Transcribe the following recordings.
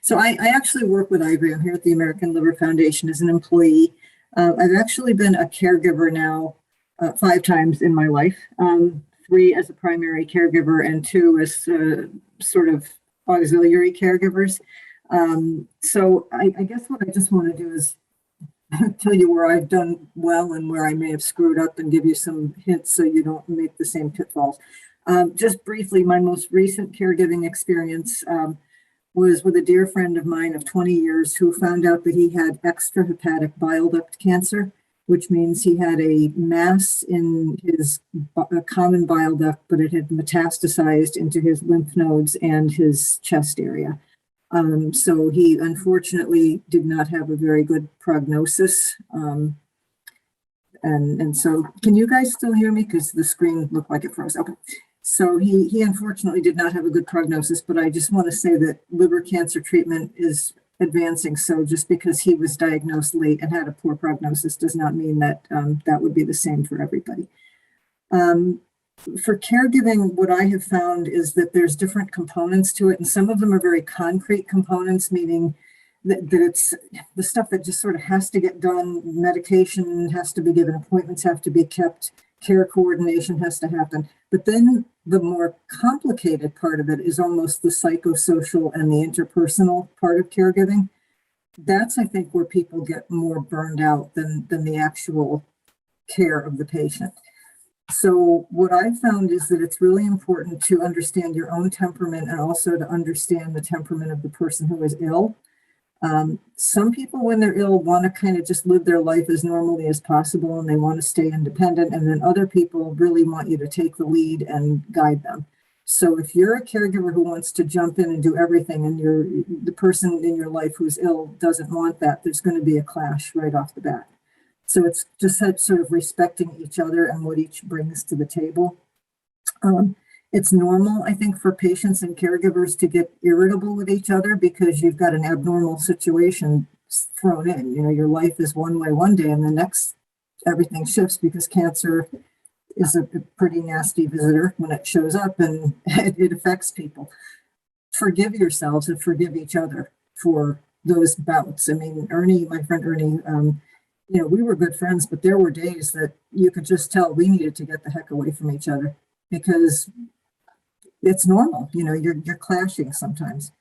So I actually work with Ivory. I'm here at the American Liver Foundation as an employee. I've actually been a caregiver now 5 times in my life, 3 as a primary caregiver and 2 as sort of auxiliary caregivers. So I guess what I just want to do is tell you where I've done well and where I may have screwed up and give you some hints so you don't make the same pitfalls. Just briefly, my most recent caregiving experience was with a dear friend of mine of 20 years who found out that he had extrahepatic bile duct cancer, which means he had a mass in his common bile duct, but it had metastasized into his lymph nodes and his chest area. So he unfortunately did not have a very good prognosis. And so, can you guys still hear me? Because the screen looked like it froze. Okay. So he unfortunately did not have a good prognosis, but I just want to say that liver cancer treatment is advancing. So just because he was diagnosed late and had a poor prognosis does not mean that that would be the same for everybody. For caregiving, what I have found is that there's different components to it, and some of them are very concrete components, meaning that it's the stuff that just sort of has to get done. Medication has to be given, appointments have to be kept, care coordination has to happen. But then the more complicated part of it is almost the psychosocial and the interpersonal part of caregiving. That's, I think, where people get more burned out than the actual care of the patient. So what I found is that it's really important to understand your own temperament and also to understand the temperament of the person who is ill. Some people, when they're ill, want to kind of just live their life as normally as possible and they want to stay independent. And then other people really want you to take the lead and guide them. So if you're a caregiver who wants to jump in and do everything and the person in your life who's ill doesn't want that, there's going to be a clash right off the bat. So it's just sort of respecting each other and what each brings to the table. It's normal, I think, for patients and caregivers to get irritable with each other because you've got an abnormal situation thrown in. You know, your life is one way one day and the next everything shifts because cancer is a pretty nasty visitor when it shows up and it affects people. Forgive yourselves and forgive each other for those bouts. I mean, Ernie, my friend Ernie, you know, we were good friends, but there were days that you could just tell we needed to get the heck away from each other because it's normal. You know, you're clashing sometimes.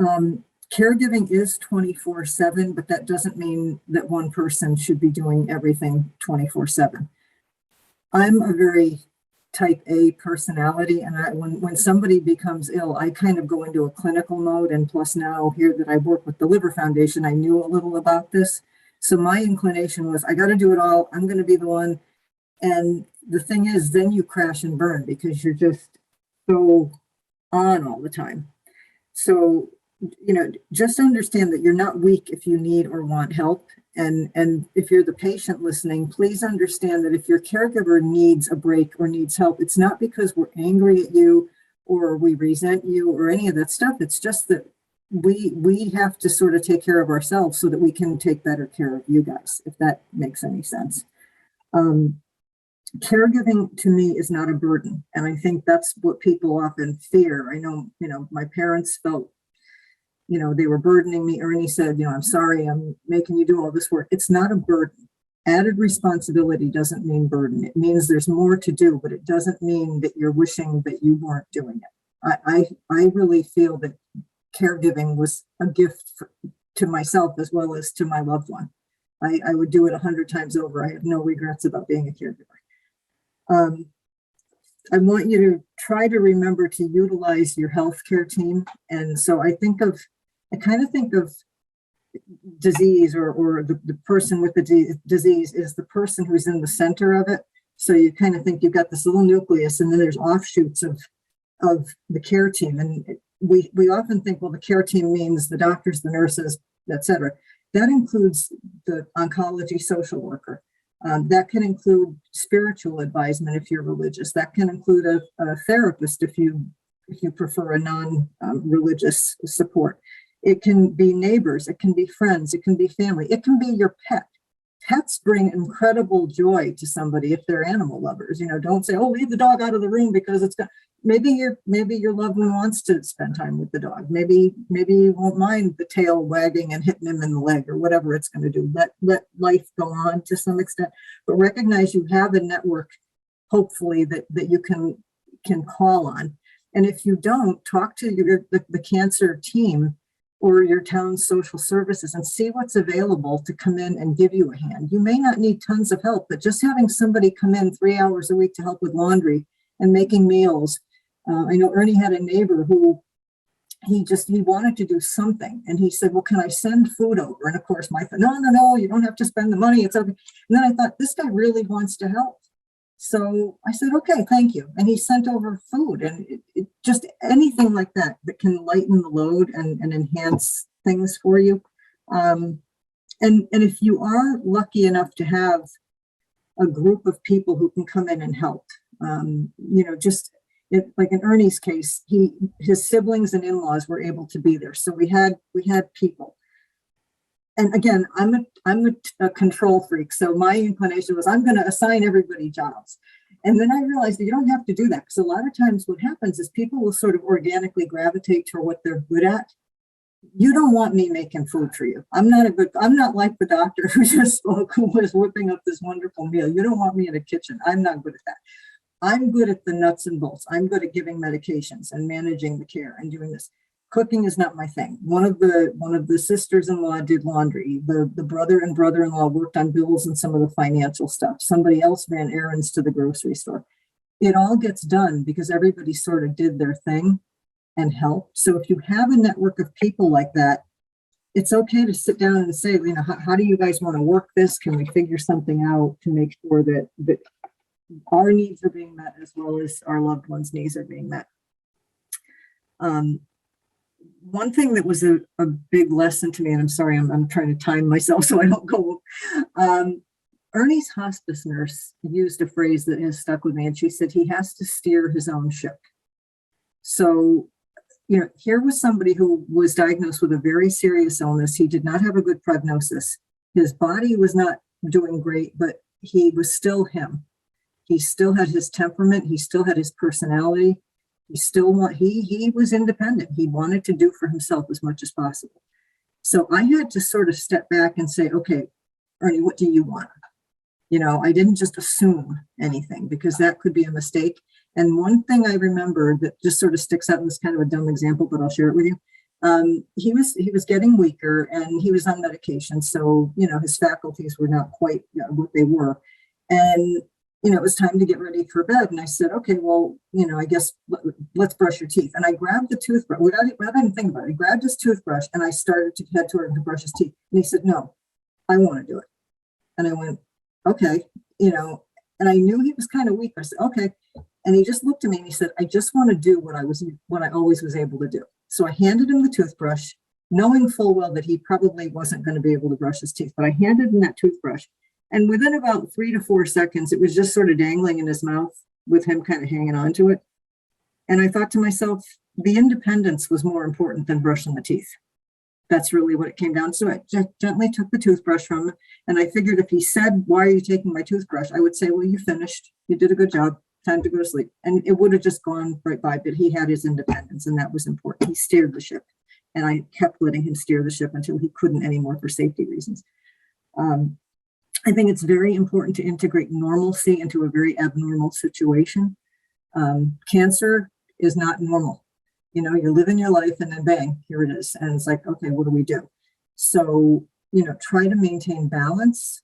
Caregiving is 24/7, but that doesn't mean that one person should be doing everything 24/7. I'm a very type A personality, and when somebody becomes ill, I kind of go into a clinical mode. And plus now here that I work with the Liver Foundation, I knew a little about this. So my inclination was, I got to do it all. I'm going to be the one. And the thing is, then you crash and burn because you're just so on all the time. So, you know, just understand that you're not weak if you need or want help. And if you're the patient listening, please understand that if your caregiver needs a break or needs help, it's not because we're angry at you or we resent you or any of that stuff. It's just that we have to sort of take care of ourselves so that we can take better care of you guys, if that makes any sense. Caregiving to me is not a burden. And I think that's what people often fear. I know, you know, my parents felt, you know, they were burdening me. Ernie said, you know, I'm sorry, I'm making you do all this work. It's not a burden. Added responsibility doesn't mean burden. It means there's more to do, but it doesn't mean that you're wishing that you weren't doing it. I really feel that caregiving was a gift to myself as well as to my loved one. I would do it 100 times over. I have no regrets about being a caregiver. I want you to try to remember to utilize your healthcare team. And so I kind of think of disease or the person with the disease is the person who's in the center of it. So you kind of think you've got this little nucleus and then there's offshoots of the care team. And we often think, well, the care team means the doctors, the nurses, et cetera. That includes the oncology social worker. That can include spiritual advisement if you're religious. That can include a therapist if you prefer a non-religious support. It can be neighbors. It can be friends. It can be family. It can be your pet. pets bring incredible joy to somebody if they're animal lovers. Don't say, oh, leave the dog out of the room because it's got, maybe your loved one wants to spend time with the dog. Maybe you won't mind the tail wagging and hitting him in the leg or whatever it's going to do. Let life go on to some extent, but recognize you have a network, hopefully, that you can call on. And if you don't, talk to the cancer team or your town's social services and see what's available to come in and give you a hand. You may not need tons of help, but just having somebody come in 3 hours a week to help with laundry and making meals. I know Ernie had a neighbor who he wanted to do something. And he said, well, can I send food over? And of course, no, you don't have to spend the money. It's okay. And then I thought, this guy really wants to help. So I said, okay, thank you. And he sent over food, and it just anything like that can lighten the load and enhance things for you. And if you are lucky enough to have a group of people who can come in and help, like in Ernie's case, his siblings and in-laws were able to be there. So we had people. And again, I'm a control freak. So my inclination was, I'm going to assign everybody jobs. And then I realized that you don't have to do that, because a lot of times what happens is people will sort of organically gravitate to what they're good at. You don't want me making food for you. I'm not like the doctor who just spoke, who was whipping up this wonderful meal. You don't want me in the kitchen. I'm not good at that. I'm good at the nuts and bolts. I'm good at giving medications and managing the care and doing this. Cooking is not my thing. One of the sisters-in-law did laundry. The brother and brother-in-law worked on bills and some of the financial stuff. Somebody else ran errands to the grocery store. It all gets done because everybody sort of did their thing and helped. So if you have a network of people like that, it's okay to sit down and say, how do you guys want to work this? Can we figure something out to make sure that our needs are being met as well as our loved ones' needs are being met? One thing that was a big lesson to me, and I'm sorry, I'm trying to time myself so I don't go. Ernie's hospice nurse used a phrase that has stuck with me, and she said he has to steer his own ship. So, here was somebody who was diagnosed with a very serious illness. He did not have a good prognosis. His body was not doing great, but he was still him. He still had his temperament. He still had his personality. He was independent. He wanted to do for himself as much as possible. So I had to sort of step back and say, okay, Ernie, what do you want? I didn't just assume anything, because that could be a mistake. And one thing I remember that just sort of sticks out, and it's kind of a dumb example, but I'll share it with you. He was getting weaker, and he was on medication. So, his faculties were not quite what they were. And it was time to get ready for bed. And I said, okay, well, I guess let's brush your teeth. And I grabbed the toothbrush without even thinking about it. I grabbed his toothbrush and I started to head toward him to brush his teeth. And he said, no, I want to do it. And I went, okay, and I knew he was kind of weak. I said, okay. And he just looked at me and he said, I just want to do what I always was able to do. So I handed him the toothbrush, knowing full well that he probably wasn't going to be able to brush his teeth, but I handed him that toothbrush. And within about 3 to 4 seconds, it was just sort of dangling in his mouth with him kind of hanging on to it. And I thought to myself, the independence was more important than brushing the teeth. That's really what it came down to. So I gently took the toothbrush from him. And I figured if he said, why are you taking my toothbrush? I would say, well, you finished. You did a good job. Time to go to sleep. And it would have just gone right by, but he had his independence, and that was important. He steered the ship. And I kept letting him steer the ship until he couldn't anymore for safety reasons. I think it's very important to integrate normalcy into a very abnormal situation. Cancer is not normal. You're living your life and then bang, here it is. And it's like, okay, what do we do? So, try to maintain balance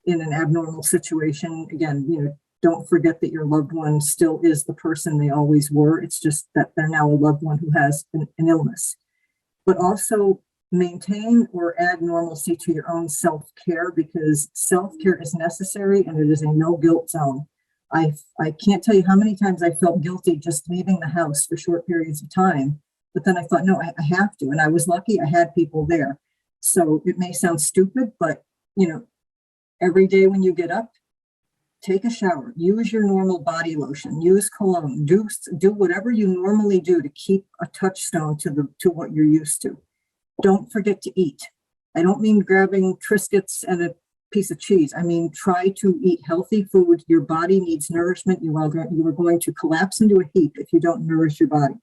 in an abnormal situation. Again, don't forget that your loved one still is the person they always were. It's just that they're now a loved one who has an illness. But also maintain or add normalcy to your own self-care, because self-care is necessary and it is a no-guilt zone. I can't tell you how many times I felt guilty just leaving the house for short periods of time, but then I thought, no, I have to. And I was lucky I had people there. So it may sound stupid, but every day when you get up, take a shower, use your normal body lotion, use cologne, do whatever you normally do to keep a touchstone to what you're used to. Don't forget to eat. I don't mean grabbing Triscuits and a piece of cheese. I mean, try to eat healthy food. Your body needs nourishment. You are going to collapse into a heap if you don't nourish your body.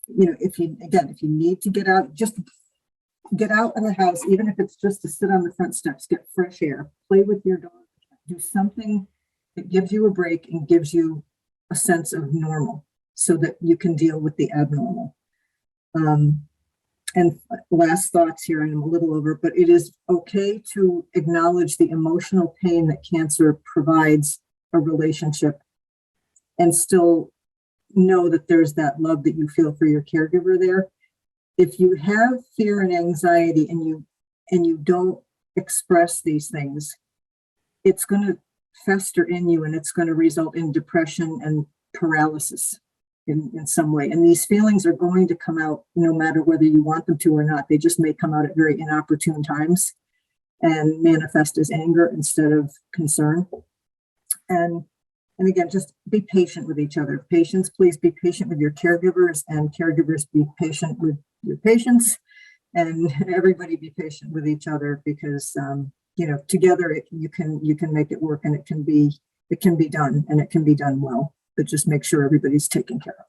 If you need to get out, just get out of the house, even if it's just to sit on the front steps, get fresh air, play with your dog, do something that gives you a break and gives you a sense of normal so that you can deal with the abnormal. And last thoughts here, and I'm a little over, but it is okay to acknowledge the emotional pain that cancer provides a relationship and still know that there's that love that you feel for your caregiver there. If you have fear and anxiety and you don't express these things, it's going to fester in you and it's going to result in depression and paralysis in some way. And these feelings are going to come out no matter whether you want them to or not. They just may come out at very inopportune times and manifest as anger instead of concern. And again, just be patient with each other. Patients, please be patient with your caregivers, and caregivers, be patient with your patients, and everybody be patient with each other, because together you can make it work, and it can be done, and it can be done well. But just make sure everybody's taken care of.